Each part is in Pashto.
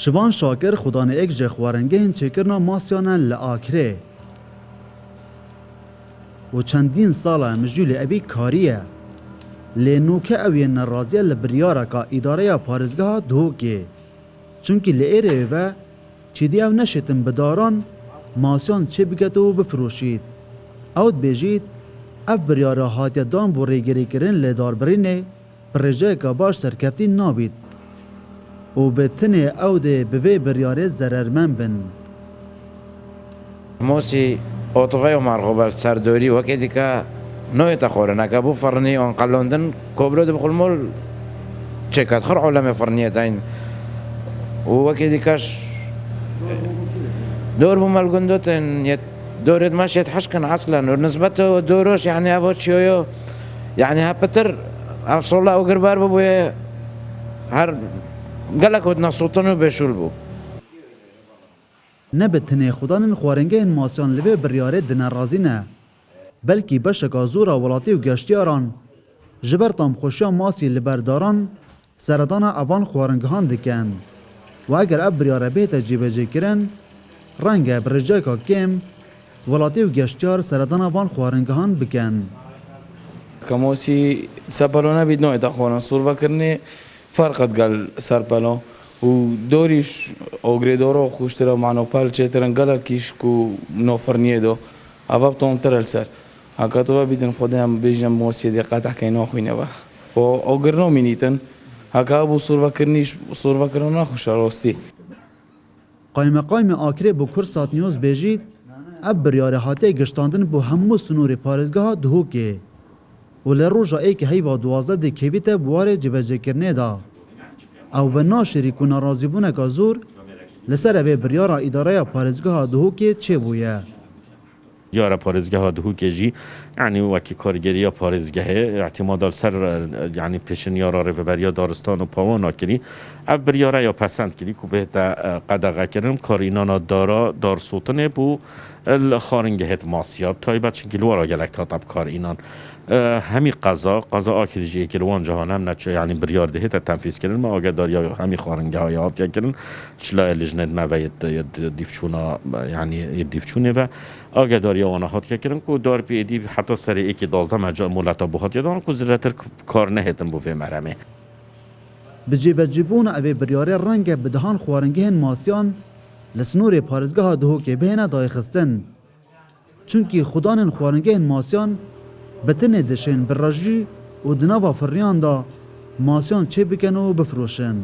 شوان شاکر خودان ایک جه خوارنگهن چکرنا ماسیانا لآکره و چندین سالا مجدول ابی کاریه لنوکه اوی نرازیه لبریاره که اداره پارزگاه دوکه چونکی لئیره و چیدی او نشتن بداران ماسیان چه بگد و بفروشید اوت بیجید اف بریاره هاتیه دان بو ریگری کرن لدار برینه پرژه که باش ترکفتی نابید و به تنه او ده به بریاره ضررمن بن. موسی اوتوغای و مرغوبال سردوری و که دیگه نوی تخوره نکه بو فرنی آن قلوندن کبرو ده بخل مول چکت خر علم فرنیه تاین و که دیگهش دور بو ملگندو تن دورت ماشي يتحشكن اصلا ونسبته دوروش يعني افوت شويو يعني هبتر افصل الله وقربار بو هر قالك ودنا سلطانو بشول بو نه تنه خودان خوارنگه ماسیان لبه بریاره دنرازی نه بلکی بشکا زورا ولاتی و گشتیاران جبر تام خوشیا ماسی لبرداران سردان اوان خوارنگهان دکن و اگر اب بریاره به تجیبه جی کرن رنگ برجاکا کم ولاتی و گشتیار سردان اوان خوارنگهان بکن كموسي سربالو نبيد نوع تخوانا صور فكرني فرقت قال سربالو ودوريش او غريدورو خوشترا معنو پال چترن قال كيش كو نوفرنيه دو اباب توم ترل سر هكاتو بيتن خدام بيجم موسي دي قطع كينو خوينه با او غرنو مينيتن هكا ابو صور فكرنا خوش راستي قایم آکره بو کرسات نیوز بیجید اب بریاره هاته گشتاندن بو همو سنور پارزگاه دهو که و لروجا ای که هیوا دوازده دی کبیت بوار جبجه کرنه دا او و ناشری که نرازی بونه که زور لسر به بریاره اداره پارزگاه دهو که چه بویه یارا پارزگاه دهو که جی یعنی وکی کارگری پارزگاه اعتماد سر یعنی پیشن یارا رو بریا دارستان و پاوانا کری اف بریاره یا پسند کری که به قدقه کرن کارینانا دارا دار سوتنه بو خارنگهت ماسیاب تایبت چنگی لورا گلک تا طب کار اینان همی قضا آکریجی که روان جهان هم نچه یعنی بریار دهت تنفیز کردن ما آگه داری همی خارنگه های آب کردن چلا لجنت موید دیفچونا یعنی دیفچونه و آگه داری آنها خود کردن که دار پیدی حتی سر ایکی 12 مجال مولتا بخواد یادان که زیرتر کار نهتن بو مرمه بجیبون اوی بریاره رنگ بدهان خوارنگه ماسیان لسنور پارزگاه دهو که بهنه دای خستن چونکی خودان خوارنگه ماسیان بتنه دشن براجی و دنابا فریان دا ماسیان چه بکن و بفروشن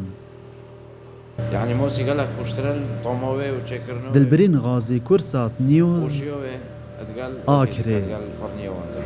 يعني موسي قالك واشترى طوموي وتشكرنو دلبرین غازی کرسات نیوز وشيوه اتقال آكري. اتقال الفرنيه وانده